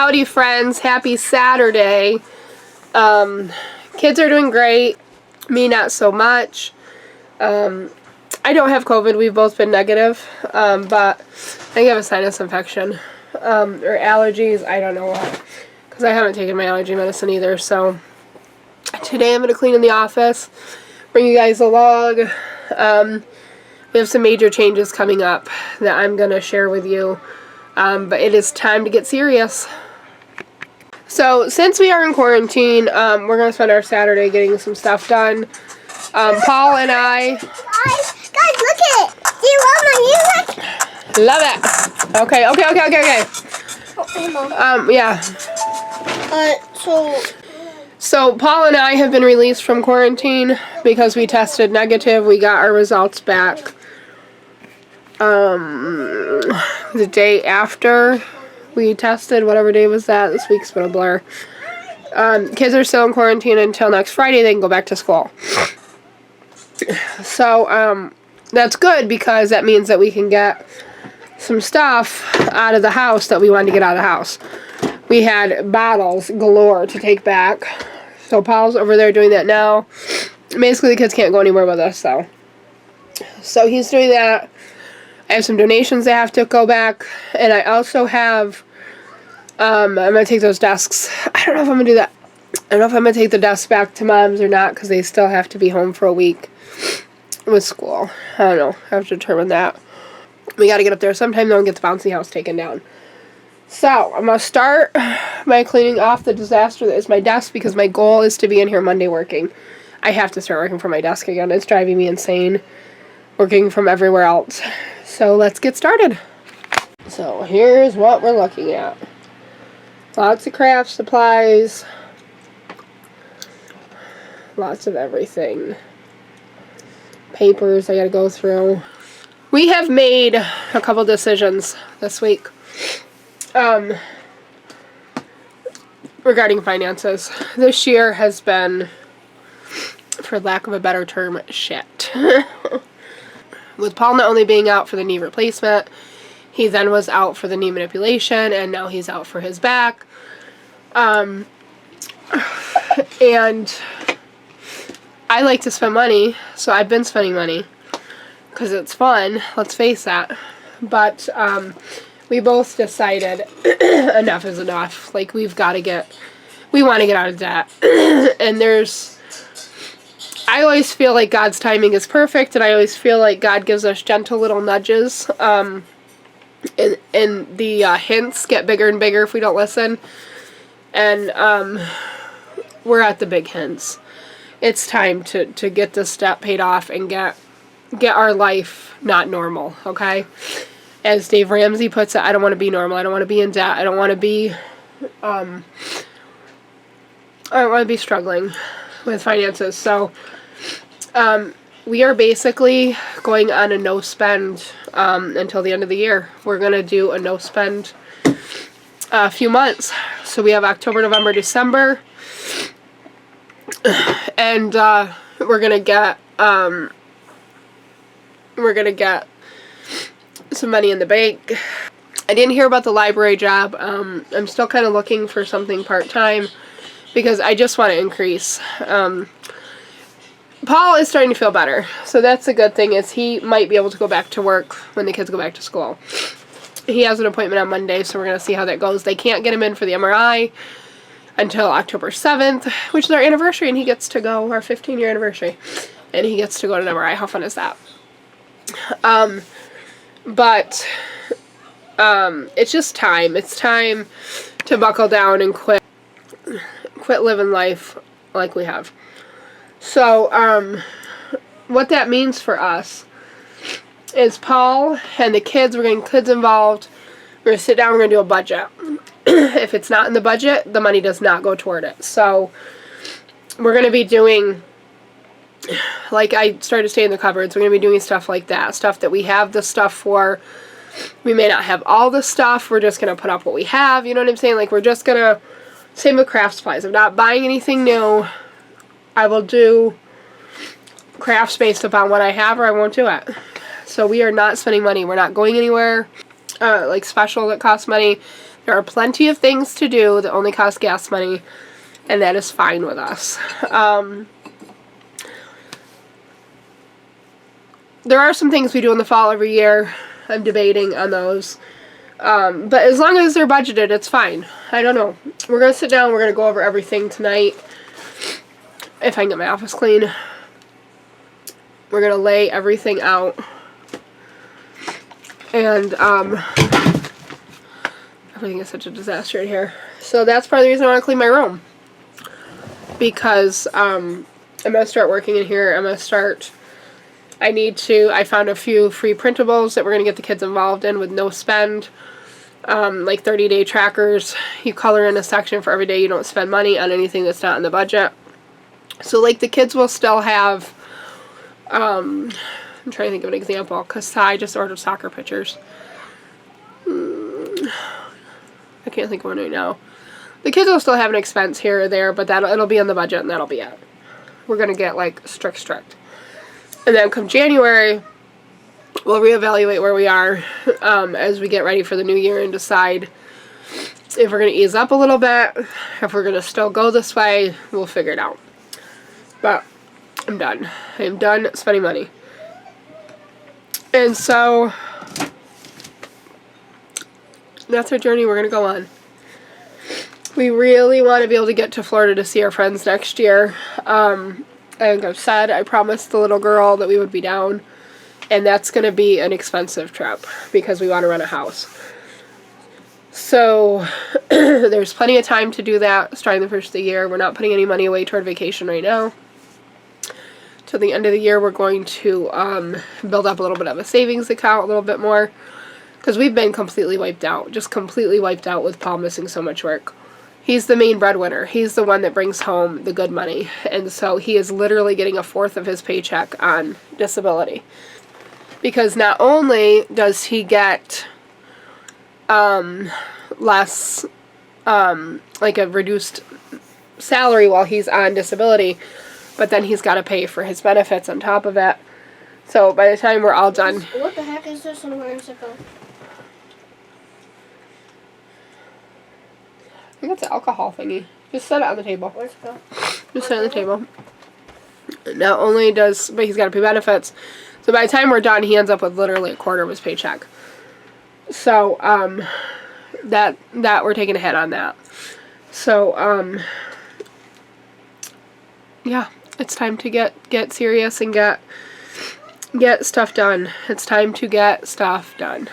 Howdy friends, happy Saturday. Kids are doing great, me not so much. I don't have COVID, we've both been negative, but I think I have a sinus infection, or allergies, I don't know what, because I haven't taken my allergy medicine either. So today I'm going to clean in the office, bring you guys along. We have some major changes coming up that I'm going to share with you, but it is time to get serious. So since we are in quarantine, we're going to spend our Saturday getting some stuff done. Paul and I... Guys, look at it! Do you love my music? Love it! Okay. Oh, hey, Mom. Yeah. So Paul and I have been released from quarantine because we tested negative. We got our results back the day after we tested, whatever day was that. This week's been a blur. Kids are still in quarantine until next Friday. They can go back to school. So that's good because that means that we can get some stuff out of the house that we wanted to get out of the house. We had bottles galore to take back. So Paul's over there doing that now. Basically, the kids can't go anywhere with us, though. So he's doing that. I have some donations that have to go back. And I also have, I'm going to take those desks. I don't know if I'm going to do that. I don't know if I'm going to take the desks back to Mom's or not, because they still have to be home for a week with school. I don't know. I have to determine that. We got to get up there sometime, though, and get the bouncy house taken down. So, I'm going to start by cleaning off the disaster that is my desk, because my goal is to be in here Monday working. I have to start working from my desk again. It's driving me insane, working from everywhere else. So, let's get started. So, here's what we're looking at. Lots of craft supplies. Lots of everything. Papers I gotta go through. We have made a couple decisions this week. Regarding finances. This year has been, for lack of a better term, shit. With Paul not only being out for the knee replacement, he then was out for the knee manipulation, and now he's out for his back. And I like to spend money, so I've been spending money because it's fun, let's face that. But we both decided enough is enough. Like, we want to get out of debt. And I always feel like God's timing is perfect, and I always feel like God gives us gentle little nudges. And the hints get bigger and bigger if we don't listen. And we're at the big hints. It's time to get this debt paid off and get our life not normal, okay? As Dave Ramsey puts it, I don't want to be normal. I don't want to be in debt. I don't want to be struggling with finances. So we are basically going on a no spend until the end of the year. We're going to do a no spend a few months. So we have October, November, December. And we're gonna get some money in the bank. I didn't hear about the library job. I'm still kind of looking for something part-time because I just want to increase. Paul is starting to feel better, so that's a good thing, is he might be able to go back to work when the kids go back to school. He has an appointment on Monday, so we're going to see how that goes. They can't get him in for the MRI until October 7th, which is our anniversary, and he gets to go, our 15-year anniversary, and he gets to go to an MRI. How fun is that? But it's just time. It's time to buckle down and quit living life like we have. So, what that means for us is Paul and the kids, we're getting kids involved. We're going to sit down, we're going to do a budget. If it's not in the budget, the money does not go toward it. So we're going to be doing, like I started to stay in the cupboards, we're going to be doing stuff like that. Stuff that we have the stuff for. We may not have all the stuff. We're just going to put up what we have. You know what I'm saying? Like, we're just going to, same with craft supplies. I'm not buying anything new. I will do crafts based upon what I have, or I won't do it. So we are not spending money. We're not going anywhere like special that costs money. There are plenty of things to do that only cost gas money, and that is fine with us. There are some things we do in the fall every year. I'm debating on those. But as long as they're budgeted, it's fine. I don't know. We're going to sit down. We're going to go over everything tonight. If I can get my office clean. We're going to lay everything out. And, everything is such a disaster in here. So that's part of the reason I want to clean my room. Because, I'm going to start working in here. I'm going to start... I found a few free printables that we're going to get the kids involved in with no spend. Like 30-day trackers. You color in a section for every day you don't spend money on anything that's not in the budget. So, like, the kids will still have, I'm trying to think of an example, because I just ordered soccer pictures. I can't think of one right now. The kids will still have an expense here or there, but it'll be on the budget, and that'll be it. We're going to get, like, strict. And then come January, we'll reevaluate where we are as we get ready for the new year and decide if we're going to ease up a little bit, if we're going to still go this way. We'll figure it out. But I'm done. I am done spending money. And so that's our journey we're going to go on. We really want to be able to get to Florida to see our friends next year. I think I've said, I promised the little girl that we would be down, and that's going to be an expensive trip because we want to rent a house. So there's plenty of time to do that starting the first of the year. We're not putting any money away toward vacation right now. Till the end of the year, we're going to build up a little bit of a savings account, a little bit more, because we've been completely wiped out, just completely wiped out with Paul missing so much work. He's the main breadwinner. He's the one that brings home the good money. And so he is literally getting a fourth of his paycheck on disability. Because not only does he get less, like a reduced salary while he's on disability, but then he's got to pay for his benefits on top of it. So by the time we're all done... What the heck is this and where is it going? I think it's an alcohol thingy. Just set it on the table. Where's it go? Just set it on the table. Not only does, but he's got to pay benefits. So by the time we're done, he ends up with literally a quarter of his paycheck. So, that we're taking a hit on that. So, yeah, it's time to get serious and get stuff done. It's time to get stuff done.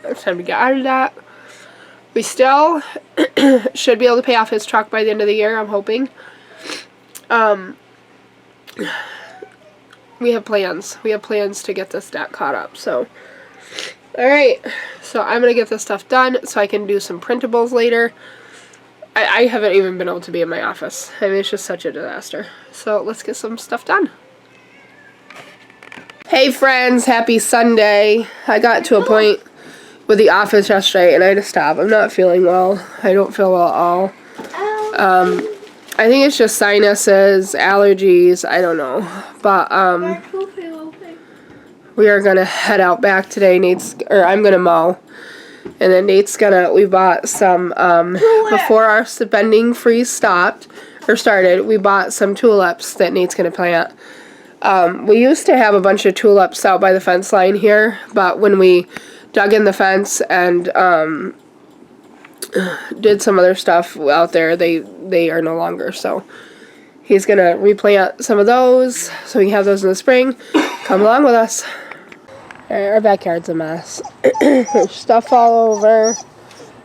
It's time to get out of that. We still should be able to pay off his truck by the end of the year, I'm hoping. We have plans. We have plans to get this debt caught up. So, alright. So I'm going to get this stuff done so I can do some printables later. I haven't even been able to be in my office. I mean, it's just such a disaster. So let's get some stuff done. Hey friends, happy Sunday. I got to a point with the office yesterday and I had to stop. I'm not feeling well. I don't feel well at all. I think it's just sinuses, allergies, I don't know. But we are gonna head out back today. I'm gonna mow. And then we bought some before our spending freeze started, we bought some tulips that Nate's gonna plant. We used to have a bunch of tulips out by the fence line here, but when we dug in the fence and did some other stuff out there, they are no longer. So he's gonna replant some of those so we can have those in the spring. Come along with us. Alright, our backyard's a mess. There's stuff all over.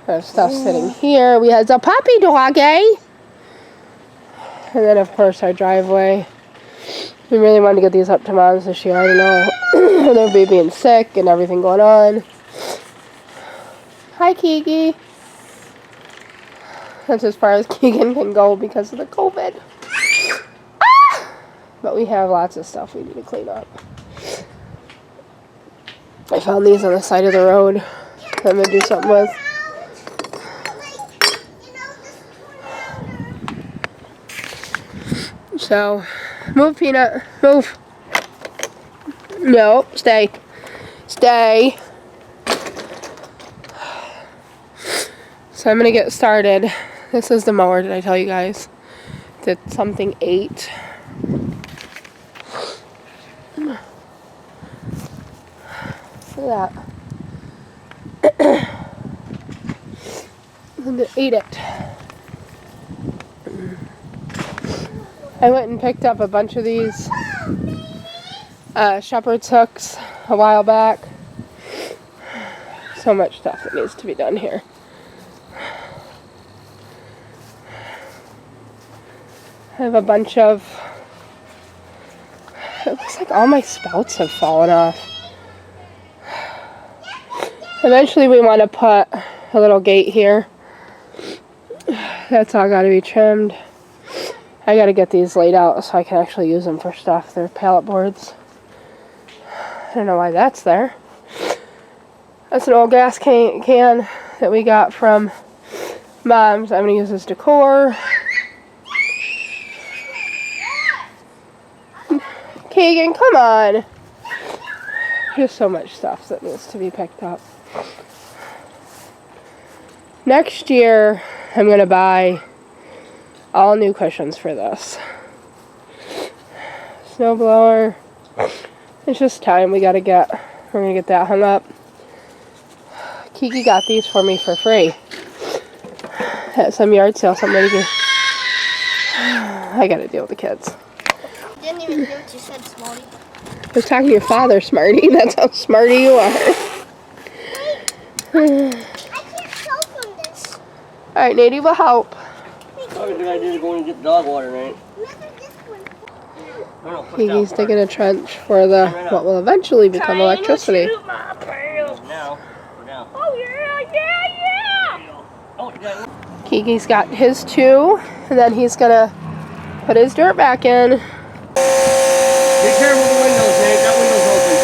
There's stuff sitting here. We had a puppy dog, eh? And then of course our driveway. We really wanted to get these up to Mom's this year. I don't know. Their baby being sick and everything going on. Hi, Kiki. That's as far as Keegan can go because of the COVID. Ah! But we have lots of stuff we need to clean up. I found these on the side of the road that I'm going to do something with. So, move, Peanut. Move. No, stay. Stay. So So I'm going to get started. This is the mower, did I tell you guys? Did something 8. Look at that. And it ate it. I went and picked up a bunch of these shepherd's hooks a while back. So much stuff that needs to be done here. I have a bunch of, it looks like all my spouts have fallen off. Eventually we want to put a little gate here. That's all got to be trimmed. I got to get these laid out so I can actually use them for stuff. They're pallet boards. I don't know why that's there. That's an old gas can that we got from Mom's. I'm going to use this decor. Keegan, come on. There's so much stuff that needs to be picked up. Next year, I'm going to buy all new cushions for this. Snowblower. It's just time. We're going to get that hung up. Kiki got these for me for free at some yard sale. Somebody did. I got to deal with the kids. You didn't even hear what you said, Smarty. I was talking to your father, Smarty. That's how smarty you are. I can't tell from this. Alright, Nady will help. Probably a good idea to go and get dog water, right? Kiki's digging a trench for the what will eventually become electricity. Now. Kiki's got his 2, and then he's gonna put his dirt back in. Be careful with the windows, Nate. That window's open.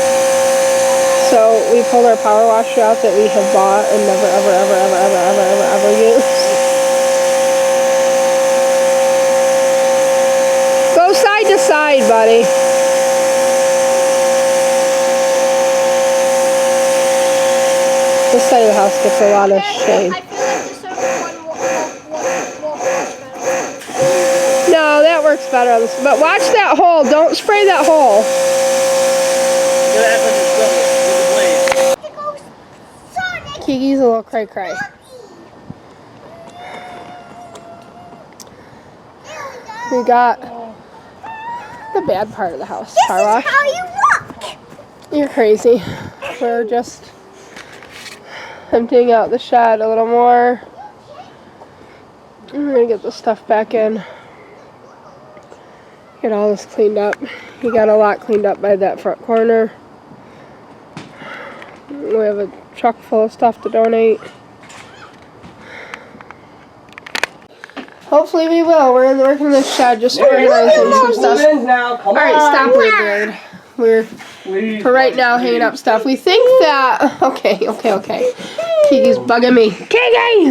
So we pulled our power washer out that we have bought and never ever used. Go side to side, buddy. This side of the house gets a lot of shade. I feel like the circle one works better. No, that works better on this. But watch that hole. Don't spray that hole. Kiki's a little cray-cray. We got the bad part of the house. Car wash. How you look? You're crazy. We're just emptying out the shed a little more. And we're gonna get this stuff back in. Get all this cleaned up. We got a lot cleaned up by that front corner. We have a truck full of stuff to donate. Hopefully we will. We're working in the shed, just organizing some stuff. Alright, stop, weird. We're for right now hanging up stuff. We think that okay. Kiki's bugging me. Kiki!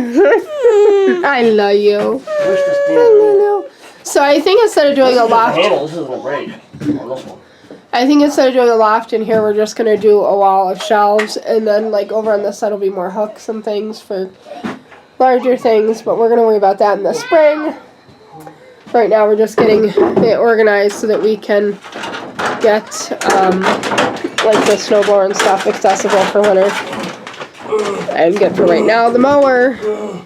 I love you. So I think instead of doing a loft, This isn't a break on this one. I think instead of doing a loft in here, we're just gonna do a wall of shelves, and then like over on this side will be more hooks and things for larger things. But we're gonna worry about that in the spring. Right now, we're just getting it organized so that we can get like the snowblower and stuff accessible for winter. And get for right now the mower,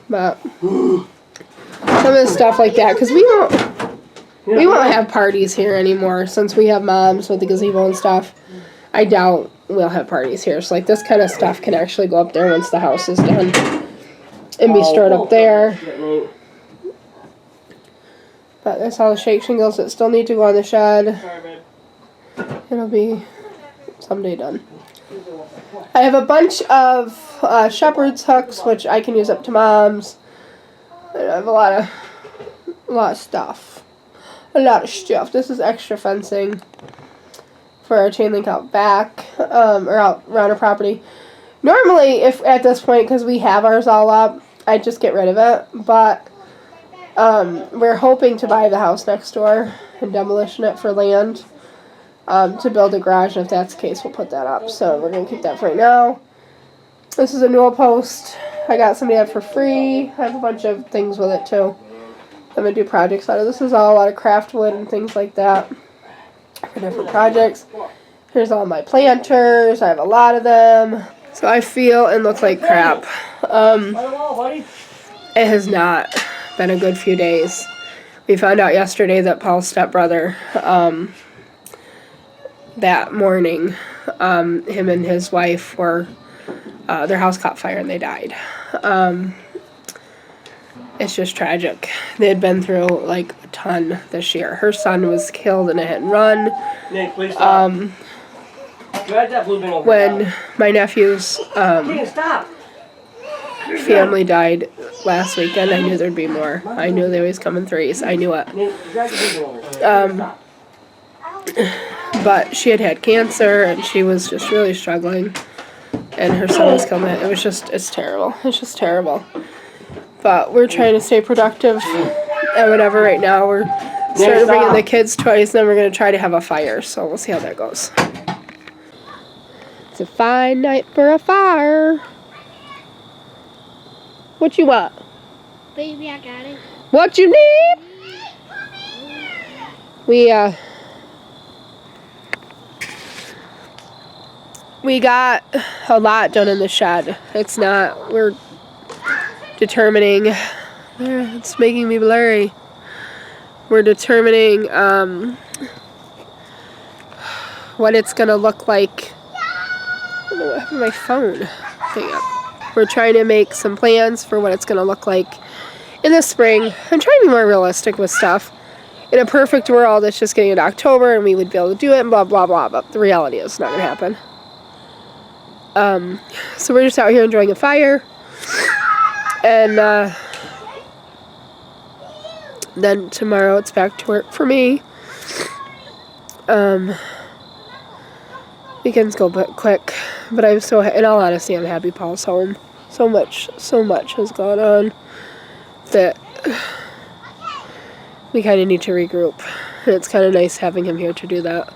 but some of the stuff like that, because we won't have parties here anymore since we have Moms with the gazebo and stuff. I doubt we'll have parties here. So like this kind of stuff can actually go up there once the house is done and be stored up there. But that's all the shake shingles that still need to go on the shed. It'll be someday done. I have a bunch of shepherd's hooks, which I can use up to Mom's. And I have a lot of stuff. This is extra fencing for our chain link out back, or out around our property. Normally, if at this point, because we have ours all up, I'd just get rid of it. But we're hoping to buy the house next door and demolition it for land. To build a garage, and if that's the case, we'll put that up. So we're going to keep that for right now. This is a newel post I got somebody up for free. I have a bunch of things with it too. I'm going to do projects out of this. Is all a lot of craft wood and things like that for different projects. Here's all my planters. I have a lot of them. So I feel and look like crap. It has not been a good few days. We found out yesterday that Paul's stepbrother, that morning, him and his wife were, their house caught fire and they died. It's just tragic. They had been through like a ton this year. Her son was killed in a hit and run. Nate, please stop. Drag that blue bin over When my nephew's stop. family died last weekend, I knew there'd be more. I knew they always come in threes. I knew it. Nate, drag the blue bin over. But she had had cancer and she was just really struggling. And her son was killed. It was just, it's terrible. It's just terrible. But we're trying to stay productive and whatever right now. We're starting bringing the kids toys, and then we're going to try to have a fire. So we'll see how that goes. It's a fine night for a fire. What you want? Baby, I got it. What you need? We got a lot done in the shed. It's not, we're determining, it's making me blurry. We're determining what it's going to look like. I don't know what happened to my phone. Hang on. We're trying to make some plans for what it's going to look like in the spring. I'm trying to be more realistic with stuff. In a perfect world, it's just getting into October and we would be able to do it and blah, blah, blah. But the reality is it's not going to happen. So we're just out here enjoying a fire. And then tomorrow it's back to work for me. Weekends go quick, but I'm so, in all honesty, I'm happy Paul's home. So much has gone on that we kind of need to regroup. And it's kind of nice having him here to do that.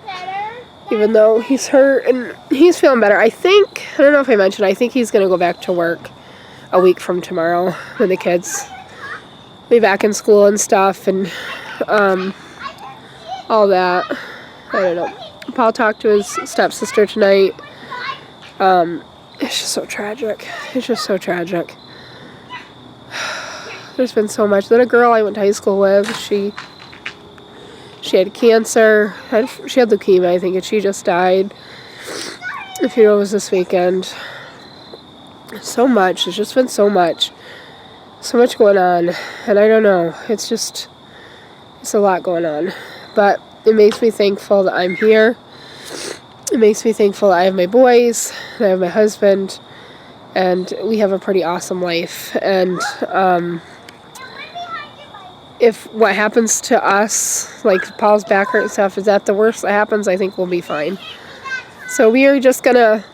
Even though he's hurt and he's feeling better. I don't know if I mentioned, I think he's going to go back to work a week from tomorrow when the kids will be back in school and stuff and all that. I don't know. Paul talked to his stepsister tonight. It's just so tragic. It's just so tragic. There's been so much. Then a girl I went to high school with, she had cancer. She had leukemia, I think, and she just died. The funeral was this weekend. So much. There's just been so much. So much going on. And I don't know. It's a lot going on. But it makes me thankful that I'm here. It makes me thankful that I have my boys, and I have my husband, and we have a pretty awesome life. And if what happens to us, like Paul's back hurt and stuff, is that the worst that happens, I think we'll be fine. So we are just gonna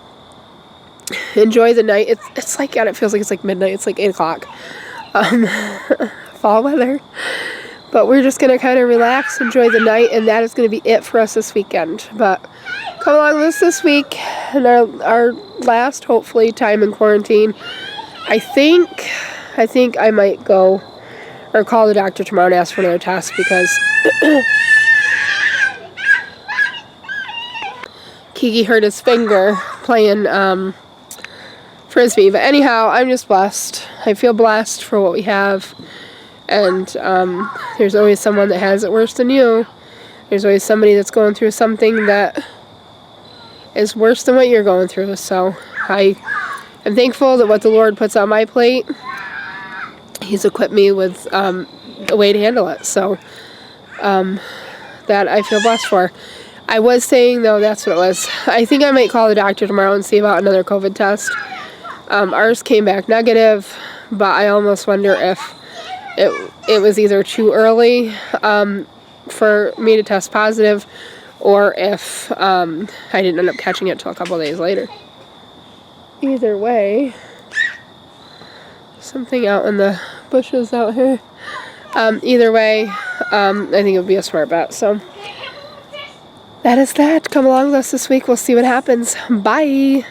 enjoy the night. It's like, God, it feels like it's like midnight. It's like 8 o'clock. Fall weather. But we're just gonna kind of relax, enjoy the night, and that is gonna be it for us this weekend. But come along with us this week, and our last, hopefully, time in quarantine. I think I might go or call the doctor tomorrow and ask for another test because Kiki hurt his finger playing Frisbee. But anyhow, I'm just blessed. I feel blessed for what we have. And there's always someone that has it worse than you. There's always somebody that's going through something that is worse than what you're going through. So I am thankful that what the Lord puts on my plate, He's equipped me with a way to handle it. So that I feel blessed for. I was saying, though, that's what it was. I think I might call the doctor tomorrow and see about another COVID test. Ours came back negative, but I almost wonder if it was either too early for me to test positive, or if I didn't end up catching it till a couple days later. Either way, something out in the bushes out here. Either way, I think it would be a smart bet. So that is that. Come along with us this week. We'll see what happens. Bye.